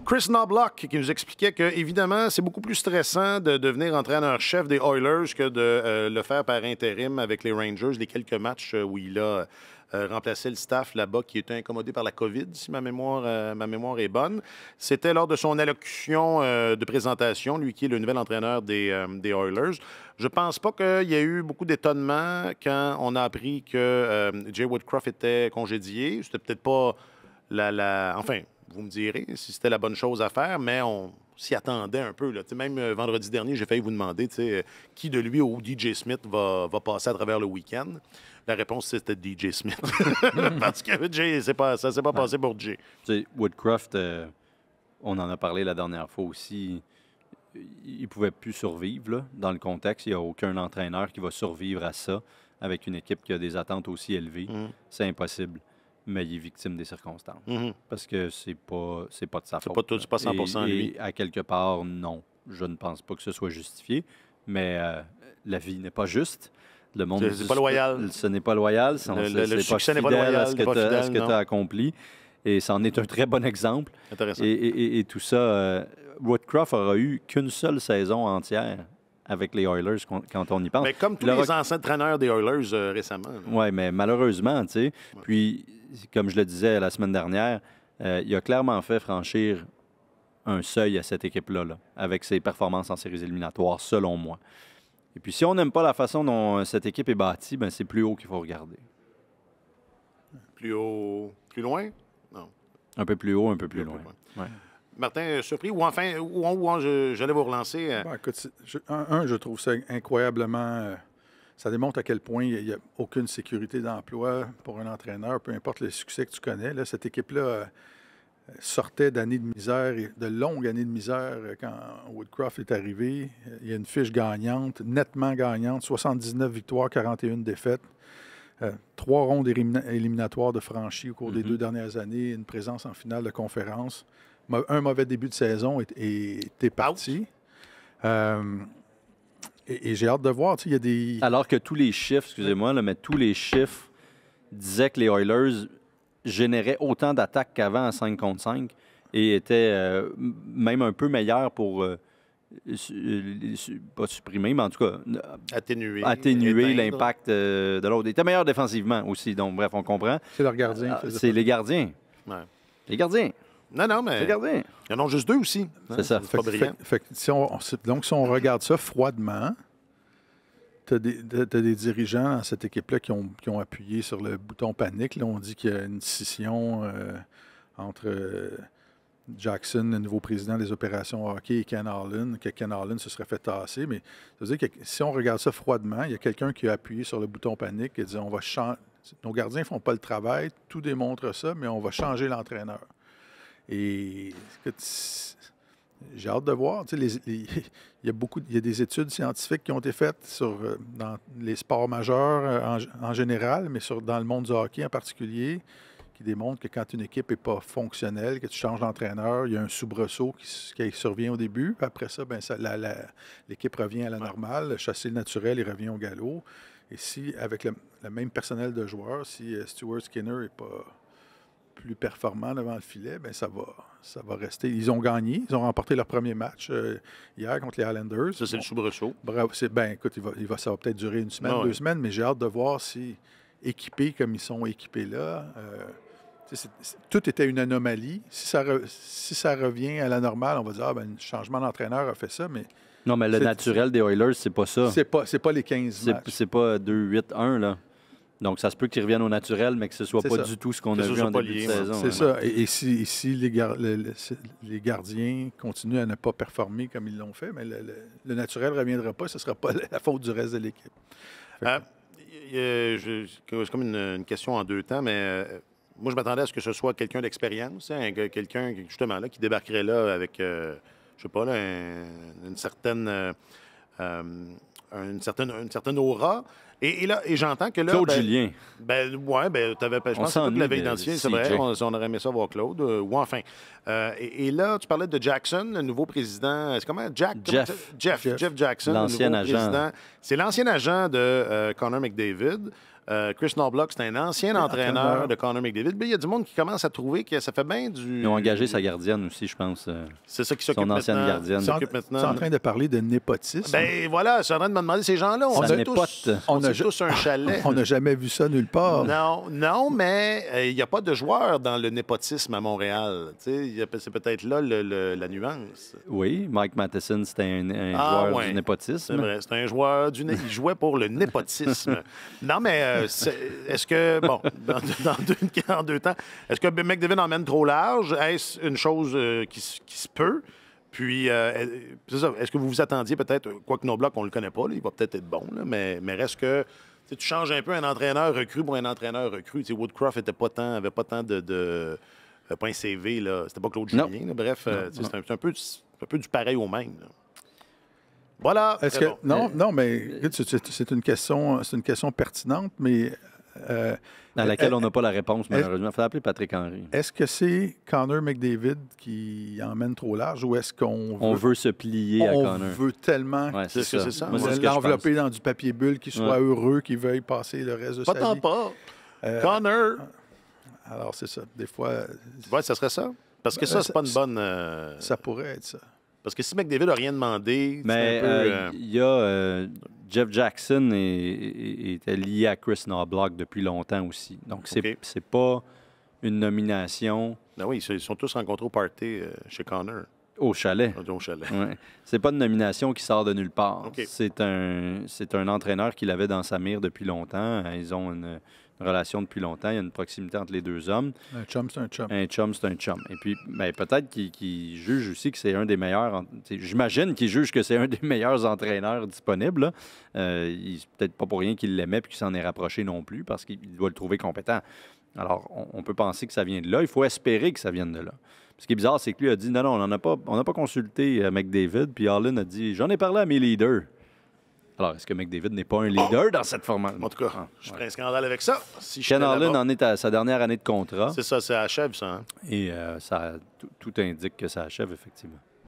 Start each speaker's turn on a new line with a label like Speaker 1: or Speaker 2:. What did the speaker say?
Speaker 1: Chris Knobloch qui nous expliquait que, évidemment, c'est beaucoup plus stressant de devenir entraîneur-chef des Oilers que de le faire par intérim avec les Rangers, les quelques matchs où il a remplacé le staff là-bas qui était incommodé par la COVID, si ma mémoire est bonne. C'était lors de son allocution de présentation, lui qui est le nouvel entraîneur des Oilers. Je pense pas qu'il y ait eu beaucoup d'étonnement quand on a appris que Jay Woodcroft était congédié. C'était peut-être pas Enfin, vous me direz si c'était la bonne chose à faire, mais on s'y attendait un peu. Là. Même vendredi dernier, j'ai failli vous demander qui de lui ou DJ Smith va passer à travers le week-end. La réponse, c'était DJ Smith. Parce que Jay, ça s'est pas passé pour Jay.
Speaker 2: Woodcroft, on en a parlé la dernière fois aussi, il ne pouvait plus survivre là, dans le contexte. Il n'y a aucun entraîneur qui va survivre à ça avec une équipe qui a des attentes aussi élevées. C'est impossible. Mais il est victime des circonstances. Parce que c'est pas de sa faute.
Speaker 1: C'est pas 100% lui.
Speaker 2: Et à quelque part, non. Je ne pense pas que ce soit justifié. Mais la vie n'est pas juste. Le monde
Speaker 1: c'est pas loyal.
Speaker 2: Ce n'est pas loyal.
Speaker 1: Le
Speaker 2: succès
Speaker 1: n'est pas loyal.
Speaker 2: À ce que tu as accompli. Et ça en est un très bon exemple.
Speaker 1: Intéressant.
Speaker 2: Et tout ça, Woodcroft n'aura eu qu'une seule saison entière avec les Oilers quand on y pense.
Speaker 1: Mais comme tous les anciens entraîneurs des Oilers récemment.
Speaker 2: Oui, mais malheureusement, tu sais. Puis, comme je le disais la semaine dernière, il a clairement fait franchir un seuil à cette équipe-là, avec ses performances en séries éliminatoires, selon moi. Et puis, si on n'aime pas la façon dont cette équipe est bâtie, ben c'est plus haut qu'il faut regarder.
Speaker 1: Plus haut, plus loin? Non.
Speaker 2: Un peu plus haut, un peu plus loin. Ouais.
Speaker 1: Martin, surpris? Ou enfin, j'allais vous relancer.
Speaker 3: Écoute, je trouve ça incroyablement... ça démontre à quel point il n'y a aucune sécurité d'emploi pour un entraîneur, peu importe le succès que tu connais. Là, cette équipe-là sortait d'années de misère, de longues années de misère quand Woodcroft est arrivé. Il y a une fiche gagnante, nettement gagnante, 79 victoires, 41 défaites. 3 rondes éliminatoires de franchis au cours des 2 dernières années, une présence en finale de conférence. Un mauvais début de saison était parti. Et j'ai hâte de voir, il y a des...
Speaker 2: Alors que tous les chiffres, excusez-moi, mais tous les chiffres disaient que les Oilers généraient autant d'attaques qu'avant à 5 contre 5 et étaient même un peu meilleurs pour, pas supprimer, mais en tout cas...
Speaker 1: Atténuer
Speaker 2: l'impact de l'autre. Ils étaient meilleurs défensivement aussi, donc bref, on comprend.
Speaker 3: C'est leur gardien.
Speaker 2: C'est les gardiens.
Speaker 1: Ouais.
Speaker 2: Les gardiens.
Speaker 1: Non, mais...
Speaker 2: Les gardiens.
Speaker 1: Il y en a juste 2 aussi.
Speaker 2: C'est ça.
Speaker 1: C'est pas brillant.
Speaker 3: Donc, si on regarde ça froidement, tu as des dirigeants dans cette équipe-là qui ont appuyé sur le bouton panique. Là, on dit qu'il y a une scission entre Jackson, le nouveau président des opérations hockey, et Ken Holland, que Ken Holland se serait fait tasser. Mais ça veut dire que si on regarde ça froidement, il y a quelqu'un qui a appuyé sur le bouton panique et dit on va changer. Nos gardiens ne font pas le travail, tout démontre ça, mais on va changer l'entraîneur. Et j'ai hâte de voir. Il y a des études scientifiques qui ont été faites dans les sports majeurs en général, mais dans le monde du hockey en particulier, qui démontrent que quand une équipe n'est pas fonctionnelle, que tu changes d'entraîneur, il y a un soubresaut qui survient au début. Puis après ça, l'équipe revient à la normale. Le châssis naturel, il revient au galop. Et si, avec le même personnel de joueurs, si Stuart Skinner n'est pas plus performant devant le filet, bien, ça va rester. Ils ont gagné. Ils ont remporté leur premier match hier contre les Islanders.
Speaker 1: Ça, c'est le soubresaut.
Speaker 3: Bravo. Écoute, ça va peut-être durer 1 semaine, 2 semaines, mais j'ai hâte de voir si, équipés comme ils sont équipés là, tout était une anomalie. Si ça revient à la normale, on va dire, le changement d'entraîneur a fait ça, mais...
Speaker 2: Non, mais le naturel des Oilers, c'est pas ça.
Speaker 3: C'est pas les 15 matchs.
Speaker 2: C'est pas 2-8-1, là. Donc, ça se peut qu'ils reviennent au naturel, mais que ce soit pas du tout ce qu'on a vu en début de saison.
Speaker 3: C'est ça. Et si les gardiens continuent à ne pas performer comme ils l'ont fait, mais le naturel ne reviendra pas. Ce ne sera pas la faute du reste de l'équipe.
Speaker 1: C'est comme une question en 2 temps, mais moi, je m'attendais à ce que ce soit quelqu'un d'expérience, quelqu'un, justement, là, qui débarquerait là avec, je sais pas, là, une certaine aura. Et j'entends que là...
Speaker 2: Claude Julien.
Speaker 1: Je pense que tu l'avais identifié, c'est vrai. On aurait aimé ça voir Claude. Ou enfin. Et là, tu parlais de Jackson, le nouveau président. C'est comment? Jeff Jackson,
Speaker 2: l'ancien
Speaker 1: le nouveau
Speaker 2: agent.
Speaker 1: président. C'est l'ancien agent de Connor McDavid. Chris Knobloch, c'est un ancien entraîneur de Connor McDavid. Mais il y a du monde qui commence à trouver que ça fait bien du...
Speaker 2: Ils ont engagé sa gardienne aussi, je pense.
Speaker 1: C'est ça qui s'occupe
Speaker 2: son ancienne
Speaker 1: maintenant.
Speaker 2: gardienne.
Speaker 3: Tu es en train de parler de népotisme.
Speaker 1: Ben voilà, je suis en train de me demander, ces gens-là, on
Speaker 2: Ça
Speaker 1: a tous, on a tous un chalet.
Speaker 3: On n'a jamais vu ça nulle part.
Speaker 1: Non, mais il n'y a pas de joueurs dans le népotisme à Montréal. C'est peut-être là la nuance.
Speaker 2: Oui, Mike Matheson, c'était un joueur du népotisme.
Speaker 1: C'est vrai, c'est un joueur du il jouait pour le népotisme. Non, mais est-ce que, bon, en deux temps, est-ce que McDavid emmène trop large? Est-ce une chose qui se peut? Puis, c'est ça, est-ce que vous vous attendiez peut-être, quoique Knobloch, on ne le connaît pas, là, il va peut-être être bon, là, mais reste que tu changes un peu un entraîneur recru pour un entraîneur recru. Woodcroft avait pas tant de pas un CV, là. C'était pas Claude Julien. Là. Bref, c'est un peu du pareil au même. Là. Voilà.
Speaker 3: Est-ce que, non, mais c'est une question pertinente, mais
Speaker 2: dans laquelle on n'a pas la réponse, malheureusement. Il faut appeler Patrick Henry.
Speaker 3: Est-ce que c'est Connor McDavid qui emmène trop large ou est-ce qu'on
Speaker 2: veut se plier à Connor?
Speaker 3: On veut tellement
Speaker 1: c'est ça.
Speaker 3: L'envelopper dans du papier bulle, qu'il soit heureux, qu'il veuille passer le reste de sa vie.
Speaker 1: Pas. Connor.
Speaker 3: Alors, c'est ça. Des fois...
Speaker 1: Ouais, ça serait ça. Parce que ça, c'est pas une bonne...
Speaker 3: Ça pourrait être ça.
Speaker 1: Parce que si McDavid n'a rien demandé,
Speaker 2: mais il y a Jeff Jackson était lié à Chris Knobloch depuis longtemps aussi. Donc, c'est pas une nomination...
Speaker 1: Ben oui, ils sont tous rencontrés au party chez Connor.
Speaker 2: Au chalet.
Speaker 1: Au chalet.
Speaker 2: Ouais. C'est pas une nomination qui sort de nulle part.
Speaker 1: Okay.
Speaker 2: C'est un entraîneur qu'il avait dans sa mire depuis longtemps. Ils ont une relation depuis longtemps. Il y a une proximité entre les deux hommes.
Speaker 3: Un chum, c'est un chum.
Speaker 2: Un chum, c'est un chum. Et puis, peut-être qu'il juge aussi que c'est un des meilleurs... J'imagine qu'il juge que c'est un des meilleurs entraîneurs disponibles. C'est peut-être pas pour rien qu'il l'aimait et qu'il s'en est rapproché non plus parce qu'il doit le trouver compétent. Alors, on peut penser que ça vient de là. Il faut espérer que ça vienne de là. Ce qui est bizarre, c'est que lui a dit non, on n'a pas consulté McDavid. Puis Harlan a dit j'en ai parlé à mes leaders. Alors, est-ce que McDavid n'est pas un leader dans cette formation?
Speaker 1: En tout cas, je ferais un scandale avec ça. Si
Speaker 2: Ken Harlan en est à sa dernière année de contrat.
Speaker 1: C'est ça, ça achève, ça. Hein?
Speaker 2: Et tout indique que ça achève, effectivement.